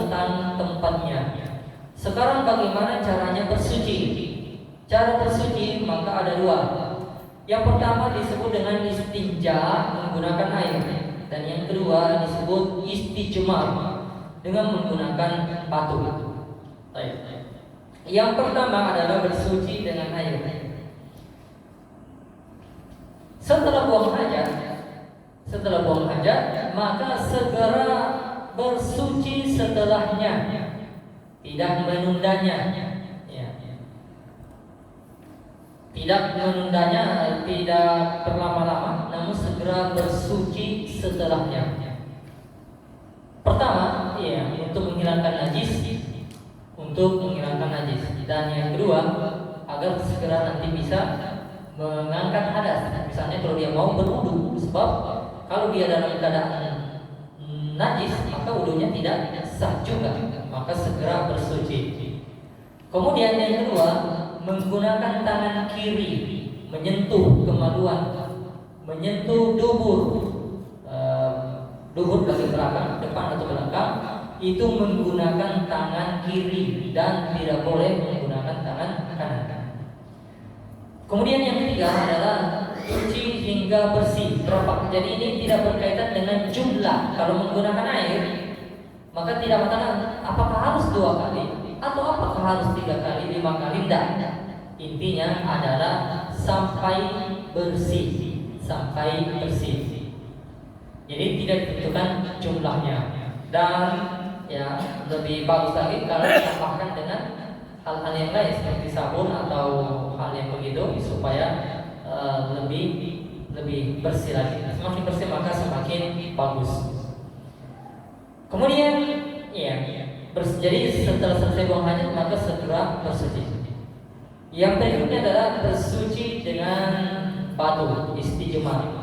tentang tempatnya. Sekarang bagaimana caranya bersuci? Cara bersuci maka ada dua. Yang pertama disebut dengan istinja menggunakan air, dan yang kedua disebut istijmar dengan menggunakan batu. Yang pertama adalah bersuci dengan air. Setelah buang hajat, maka segera bersuci setelahnya, tidak menundanya. Tidak berlama-lama, namun segera bersuci setelahnya. Pertama, untuk menghilangkan najis, dan yang kedua agar segera nanti bisa mengangkat hadas. Misalnya kalau dia mau berwudu, sebab kalau dia dalam keadaan najis maka wudunya tidak sah juga, maka segera bersuci. Kemudian yang kedua, menggunakan tangan kiri menyentuh kemaluan, menyentuh dubur bagian belakang, depan atau belakang, itu menggunakan tangan kiri dan tidak boleh menggunakan tangan kanan. Kemudian yang ketiga adalah cuci hingga bersih. Jadi ini tidak berkaitan dengan jumlah. Kalau menggunakan air, maka tidak masalah apakah harus 2 kali atau apakah harus 3 kali, 5 kali, tidak. Intinya adalah sampai bersih. Jadi tidak ditentukan jumlahnya. Dan lebih bagus lagi kalau ditambahkan dengan hal-hal yang lain seperti sabun atau hal yang begitu supaya lebih bersih lagi. Semakin bersih maka semakin bagus. Kemudian jadi setelah selesai buang hajat maka segera bersuci. Yang berikutnya adalah bersuci dengan batu, istijmar.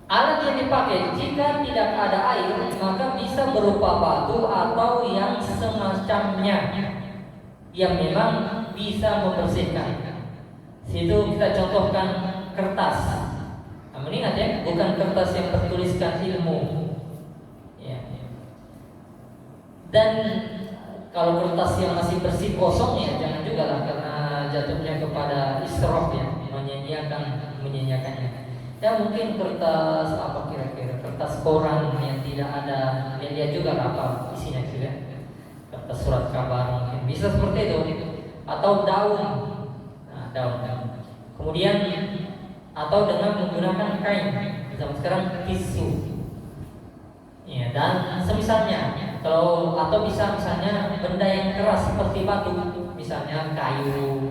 Alat yang dipakai jika tidak ada air maka bisa berupa batu atau yang semacamnya yang memang bisa membersihkan. Situ kita contohkan kertas. Namun ingat bukan kertas yang bertuliskan ilmu. Dan kalau kertas yang masih bersih kosong jangan juga lah, karena jatuhnya kepada israf menyanyiakannya. Mungkin kertas apa kira-kira, kertas koran yang tidak ada, lihat juga apa isinya juga. Kertas surat kabar mungkin bisa seperti itu, atau daun. Kemudian atau dengan menggunakan kain, zaman sekarang tisu. Dan semisalnya, atau bisa misalnya benda yang keras seperti batu, misalnya kayu,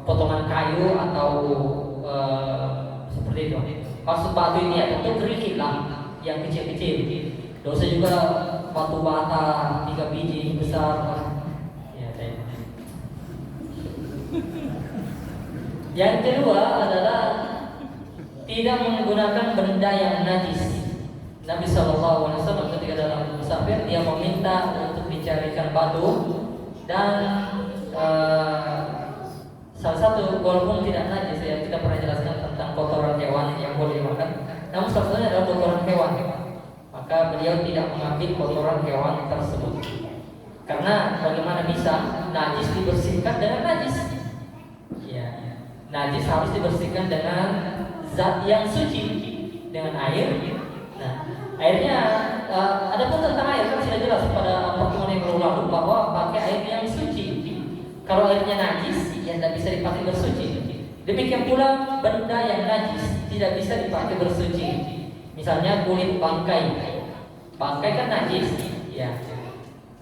potongan kayu atau seperti itu. Maksud batu ini tentu kerikil lah, yang kecil-kecil. Dosa juga batu bata 3 biji besar. Yang kedua adalah tidak menggunakan benda yang najis. Nabi SAW ketika dalam musafir dia meminta untuk dicarikan batu dan salah satu walaupun tidak najis kita pernah jelaskan tentang kotoran hewan yang boleh dimakan. Namun salah satunya adalah kotoran hewan. Maka beliau tidak mengambil kotoran hewan tersebut. Karena bagaimana bisa najis dibersihkan dengan najis? Najis harus dibersihkan dengan zat yang suci, dengan air. Airnya ada pun tentang air kan sudah jelas pada pertemuan yang lalu bahwa pakai air yang suci. Kalau airnya najis tidak bisa dipakai bersuci. Demikian pula benda yang najis tidak bisa dipakai bersuci. Misalnya kulit bangkai kan najis,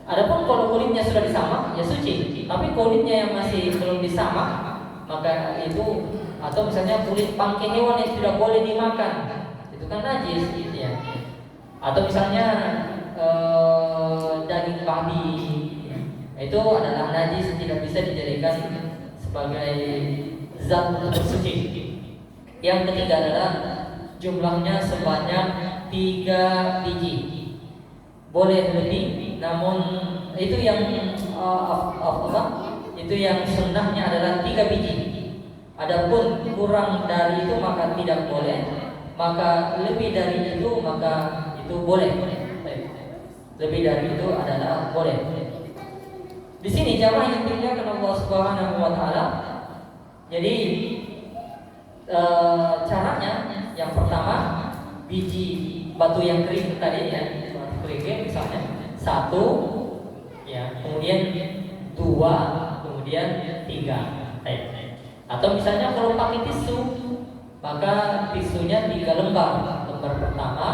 Adapun kalau kulitnya sudah disamak suci. Tapi kulitnya yang masih belum disamak maka itu, atau misalnya kulit bangkai hewan yang tidak boleh dimakan, itu kan najis, Atau misalnya daging babi, itu adalah najis, tidak bisa dijadikan sebagai zat untuk bersuci. Yang ketiga adalah jumlahnya sebanyak 3 biji. Boleh lebih, namun itu yang itu yang sunnahnya adalah 3 biji. Adapun kurang dari itu maka tidak boleh, maka lebih dari itu maka itu boleh. lebih dari itu adalah boleh. Di sini jamaah yang dimuliakan Allah Subhanahu wa taala. Jadi caranya yang pertama, biji batu yang kering tadi ya, batu kering misalnya satu, ya, kemudian dua, kemudian tiga. Atau misalnya kalau pakai tisu, maka tisunya 3 lembar. Lembar pertama,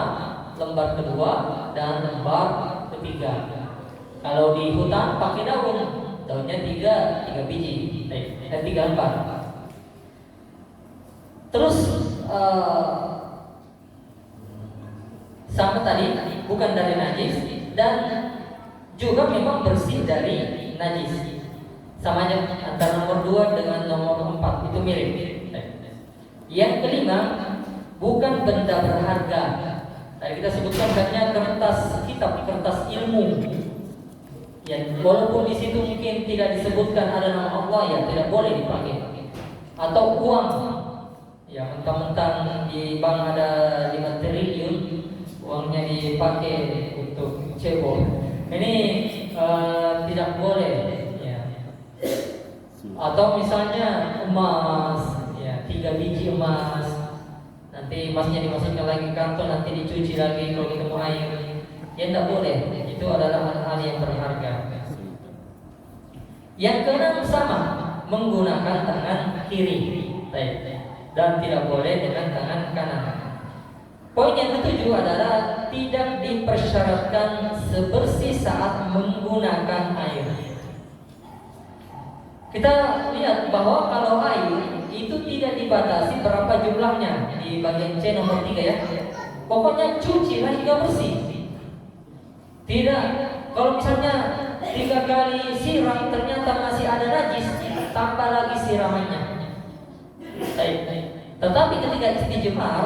lembar kedua, dan lembar ketiga. Kalau di hutan pakai daunnya 3 biji, 3 lembar. Terus sama tadi bukan dari najis dan juga memang bersih dari najis. Sama aja antara nomor 2 dengan nomor 4 itu mirip. Yang kelima, bukan benda berharga. Tadi kita sebutkan katanya kertas kitab, kertas ilmu. Ya, walaupun di situ mungkin tidak disebutkan ada nama Allah, ya tidak boleh dipakai. Atau uang, ya mentang-mentang di bank ada 5 triliun, uangnya dipakai untuk cebol. Ini tidak boleh. Ya. Atau misalnya emas, ya 3 biji emas, nanti emasnya dimasukkan lagi kantong, nanti dicuci lagi kalau ketemu air. Ya tidak boleh. Itu adalah hal-hal yang berharga. Yang keenam sama, menggunakan tangan kiri, dan tidak boleh dengan tangan kanan. Poin yang ketujuh adalah tidak dipersyaratkan sebersih saat menggunakan air. Kita lihat bahwa kalau air itu tidak dibatasi berapa jumlahnya di bagian C nomor 3 ya. Pokoknya cucilah hingga bersih. Tidak, kalau misalnya 3 kali siram ternyata masih ada najis, tambah lagi siramannya. Tetapi ketika istijmar,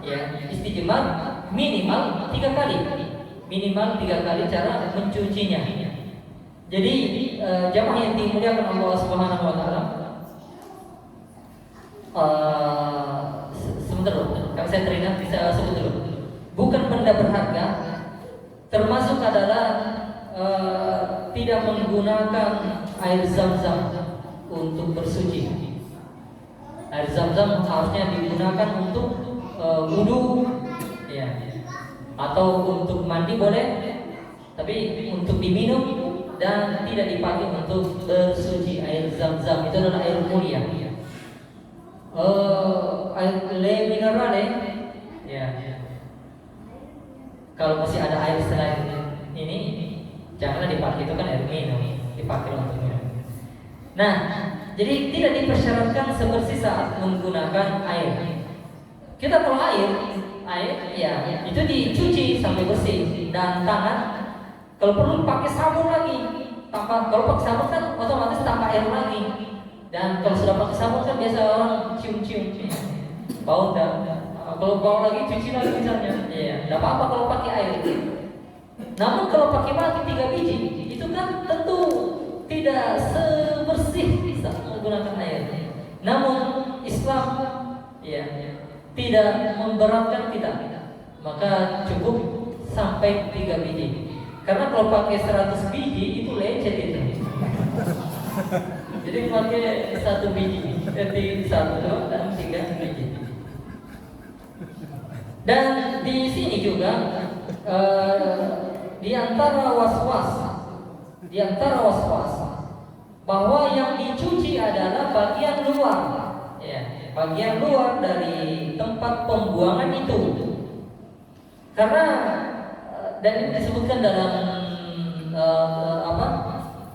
ya istijmar minimal 3 kali, cara mencucinya. Jadi jamaah yang dimuliakan Allah Subhanahu wa taala, sebentar dulu, kalau saya teringat bisa sebut dulu. Bukan benda berharga, termasuk adalah tidak menggunakan air zam-zam untuk bersuci. Air zam-zam harusnya digunakan untuk wudu, ya, atau untuk mandi boleh, tapi untuk diminum dan tidak dipakai untuk bersuci. Air zam-zam itu adalah air mulia. Air le minerale, ya. Kalau masih ada air selain ini, janganlah dipakai, itu kan air minum, dipakai untuk minum. Nah, jadi tidak dipersyaratkan sebersih saat menggunakan air. Kita kalau air ya itu dicuci sampai bersih, dan tangan kalau perlu pakai sabun lagi. Kalau pakai sabun kan otomatis tambah air lagi. Dan kalau sudah pakai sabun kan biasa orang cium-cium, bau dah. Kalau bau lagi cuci lagi misalnya, ya tidak apa-apa kalau pakai air. Namun kalau pakai batu 3 biji, itu kan tentu tidak sebersih saat menggunakan air. Namun Islam ya tidak memberatkan kita, maka cukup sampai 3 biji. Karena kalau pakai 100 biji itu lecet itu. Jadi pakai 1 biji, jadi 1 dan 3 biji. Dan di sini juga di antara was-was bahwa yang dicuci adalah bagian luar, ya, bagian luar dari tempat pembuangan itu. Karena dan ini disebutkan dalam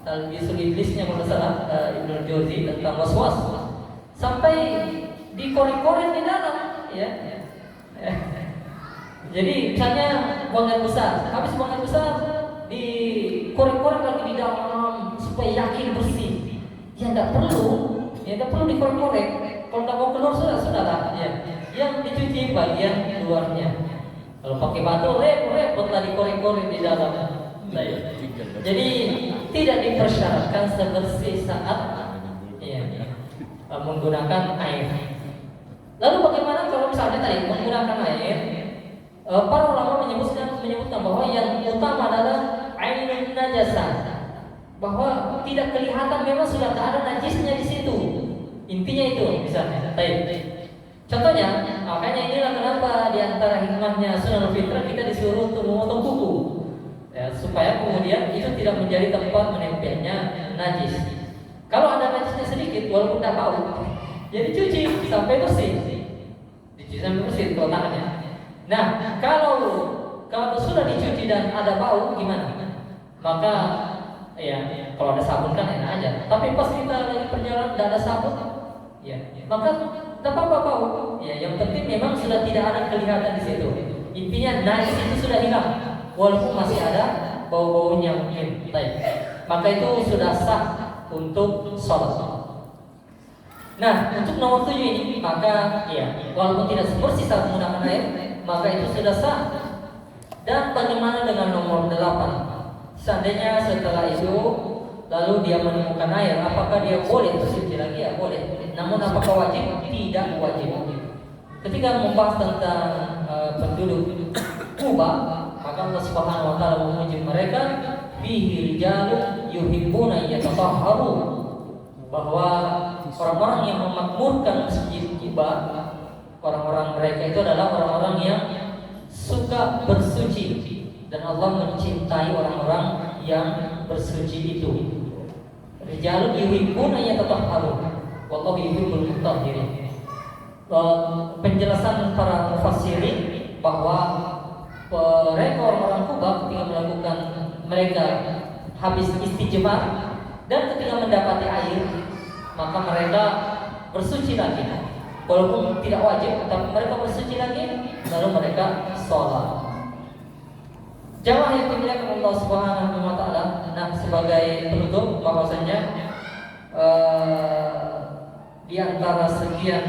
Talbisul Iblisnya kalau salah, Ibnu Jauzi tentang was-was, sampai dikorek-korek di dalam, ya. Jadi misalnya buang air besar, habis buang air besar dikorek-korek lagi di dalam supaya yakin bersih. Ya tidak perlu dikorek-korek. Kalau tidak mau keluar sudah, ya. Yang dicuci bagian luarnya. Kalau pakai batu repot lah dikorek-korek di dalam. Jadi tidak dipersyaratkan sebersih saat menggunakan air. Lalu bagaimana kalau misalnya tadi menggunakan air? Para ulama menyebutkan bahwa yang utama adalah bahwa tidak kelihatan memang sudah tak ada najisnya di situ. Intinya itu misalnya. Contohnya, makanya inilah kenapa di antara hikmahnya sunnah fitrah kita disuruh untuk memotong kuku, ya, supaya kemudian itu tidak menjadi tempat menempelnya najis. Kalau ada najisnya sedikit, walaupun tidak bau, jadi cuci sampai bersih, dicuci sampai bersih kalau tangannya. Nah, kalau sudah dicuci dan ada bau gimana? Maka ya kalau ada sabun kan enak aja. Tapi pas kita lagi perjalanan tidak ada sabun, ya maka tak apa-apa bau. Ya, yang penting memang sudah tidak ada kelihatan di situ. Intinya najis itu sudah hilang, walaupun masih ada bau-baunya mungkin. Maka itu sudah sah untuk sholat. Nah, untuk nomor 7 ini, maka ya walaupun tidak sebersih saat menggunakan air, maka itu sudah sah. Dan bagaimana dengan nomor 8? Seandainya setelah itu lalu dia menemukan air, apakah dia boleh bersuci lagi? Ya boleh. Namun apakah wajib? Tidak wajib. Ketika membahas tentang penduduk Kuba, maka Allah Subhanahu wa taala memuji mereka, fihi rijalun yuhibbuna yatatahharu, bahwa orang-orang yang memakmurkan masjid Kuba, orang-orang mereka itu adalah orang-orang yang suka bersuci, dan Allah mencintai orang-orang yang bersuci itu. Rijalun yuhibbuna yatatahharu, wallahu yuhibbul mutahhirin. Penjelasan para mufassirin bahwa mereka orang-orang Kuba ketika melakukan mereka habis istijmar dan ketika mendapati air, maka mereka bersuci lagi, walaupun tidak wajib, tapi mereka bersuci lagi, lalu mereka sholat. Jamaah yang dimuliakan Allah Subhanahu wa taala, nah sebagai penutup bahwasanya di antara sekian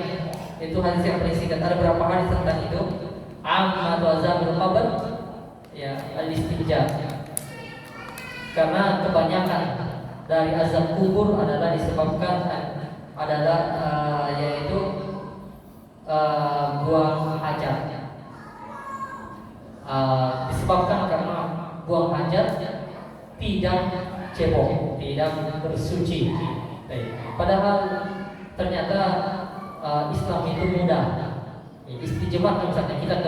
itu hadis yang paling singkat, ada berapa hadis tentang itu? Amma atau azabul qabr, ya al-istinja. Karena kebanyakan dari azab kubur adalah disebabkan yaitu buang hajat. Disebabkan karena buang hajat tidak cebok, tidak bersuci. Padahal ternyata Islam itu mudah. Istijmar misalnya kita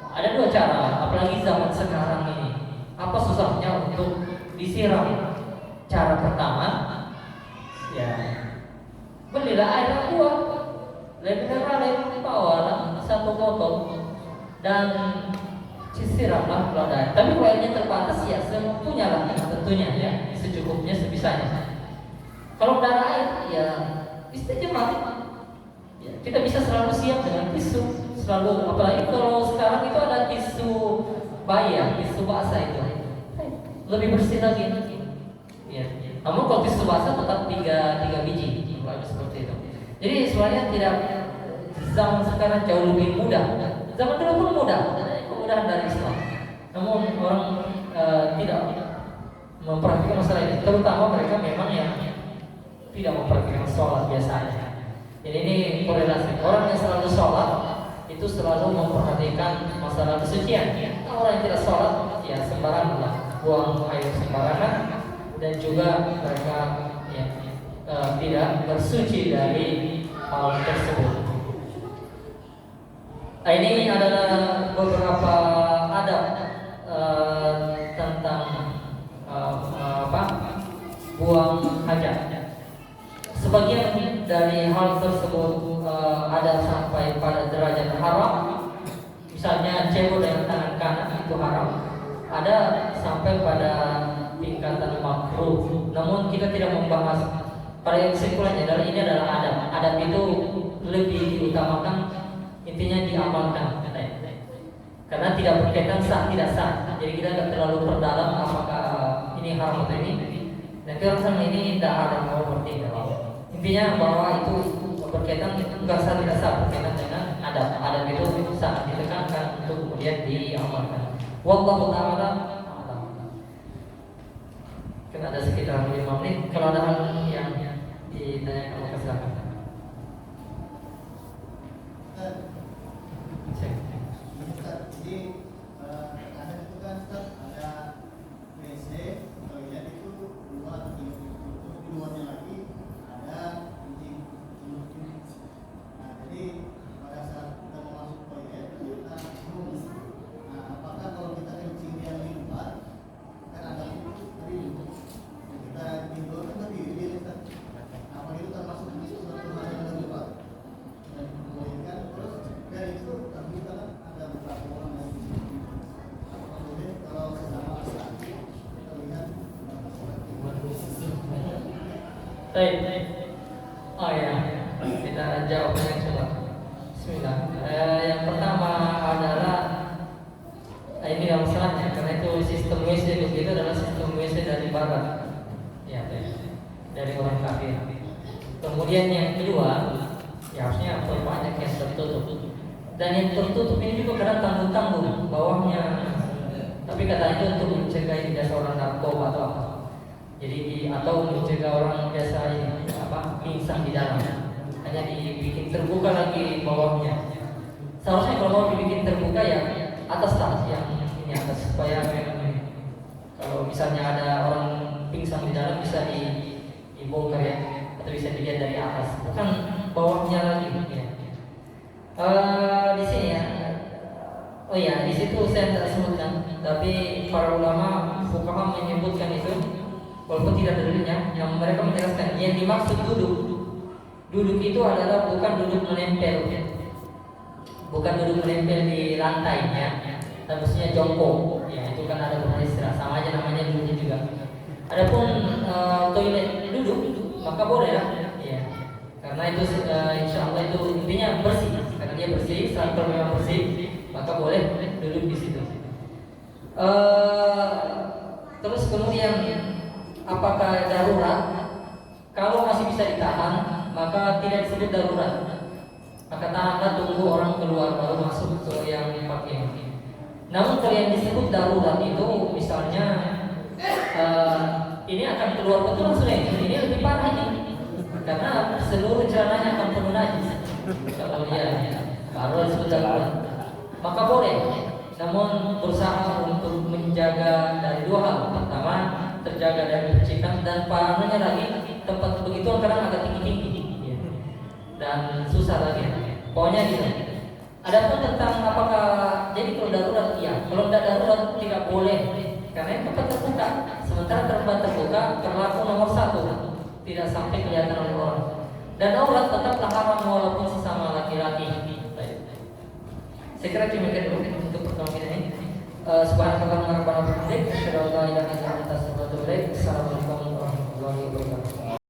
ada dua cara, apalagi zaman sekarang ini. Apa susahnya untuk disiram? Cara pertama, ya belilah air aqua, mineral, bawalah 1 botol dan siramlah kalau ada. Tapi kalau airnya terbatas ya semampunya lah, tentunya ya secukupnya sebisanya. Kalau tidak ada air ya istijmar. Ya, kita bisa selalu siap dengan tisu, selalu, apalagi kalau sekarang itu ada tisu bayar, tisu basah itu lebih bersih lagi. Ya. Namun kalau tisu basah tetap 3 biji, kalau seperti itu. Jadi sebenarnya tidak, zaman sekarang jauh lebih mudah. Zaman dulu pun mudah, kemudahan dari Islam. Namun orang tidak memperhatikan masalah ini, terutama mereka memang yang tidak memperhatikan sholat biasanya. Jadi ini korelasi, orang yang selalu sholat itu selalu memperhatikan masalah kesucian. Orang yang tidak sholat ya sembarangan, buang air sembarangan, dan juga mereka ya, tidak bersuci dari hal tersebut. Nah, ini adalah beberapa adab tentang buang hajat. Sebagian dari hal tersebut ada sampai pada derajat haram. Misalnya cebok dengan tangan kanan itu haram. Ada sampai pada tingkatan makruh. Namun kita tidak membahas. Pada kesimpulannya adalah ini adalah adab. Adab itu lebih diutamakan, intinya diamalkan. Karena tidak berkaitan sah tidak sah. Jadi kita tidak terlalu perdalam apakah ini haram atau ini. Nanti orang ini tidak ada mau bertindak. Intinya bahwa itu berkaitan enggak sah tidak sah, berkaitan dengan adab. Adab itu sah ditekankan untuk kemudian diamalkan. Wallahu ta'ala a'lam. Kita ada sekitar 5 menit. Kalau ada hal yang ditanyakan maka silakan. Jadi ada itu kan ada WC, toilet itu 2 Baik. Oh ya, kita jawab yang coba. Bismillah. Yang pertama adalah ini masalahnya karena itu sistem WC begitu adalah sistem WC dari barat. Ya, dari orang kafir. Kemudian yang kedua, ya harusnya banyak yang tertutup. Dan yang tertutup ini juga kadang tanggung-tanggung bawahnya. Tapi katanya itu untuk mencegah biasa orang narkoba atau apa. Jadi atau mencegah orang biasa ini pingsan di dalam. Hanya dibikin terbuka lagi bawahnya. Seharusnya kalau mau dibikin terbuka ya atas yang ini atas supaya kalau misalnya ada orang pingsan di dalam bisa dibongkar ya atau bisa dilihat dari atas, bukan bawahnya lagi ya. Di sini ya. Oh ya, di situ saya tidak sebutkan, tapi para ulama fuqaha menyebutkan itu walaupun tidak dalilnya, yang mereka menjelaskan yang dimaksud duduk itu adalah bukan duduk menempel, bukan duduk menempel di lantai ya, tapi maksudnya jongkok ya, itu kan ada benar istilah, sama aja namanya duduknya juga. Adapun toilet duduk maka boleh lah ya, karena itu insya Allah itu intinya bersih, karena dia bersih, kalau memang bersih maka boleh duduk di situ. Terus kemudian apakah darurat? Kalau masih bisa ditahan maka tidak disebut darurat, maka tahanlah tunggu orang keluar baru masuk ke yang dipakai. Namun kalau yang disebut darurat itu misalnya ini akan keluar betul langsung ini lebih parah ini, karena seluruh celananya akan penuh najis. Kalau dia baru disebut darurat, maka boleh. Namun berusaha untuk menjaga dari dua hal. Pertama, terjaga dari percikan, dan parahnya lagi tempat begituan kadang agak tinggi-tinggi dan susah lagi. Pokoknya gitu. Adapun tentang apakah jadi kalau darurat iya, kalau tidak darurat tidak boleh, karena tempat terbuka. Sementara tempat terbuka berlaku nomor 1, tidak sampai kelihatan oleh orang. Dan aurat tetaplah haram walaupun sesama laki-laki. Saya kira demikian dulu untuk pertemuan ini. Subhanallah wa bihamdihi, asyhadu an la ilaha illa anta, astaghfiruka wa atubu ilaik.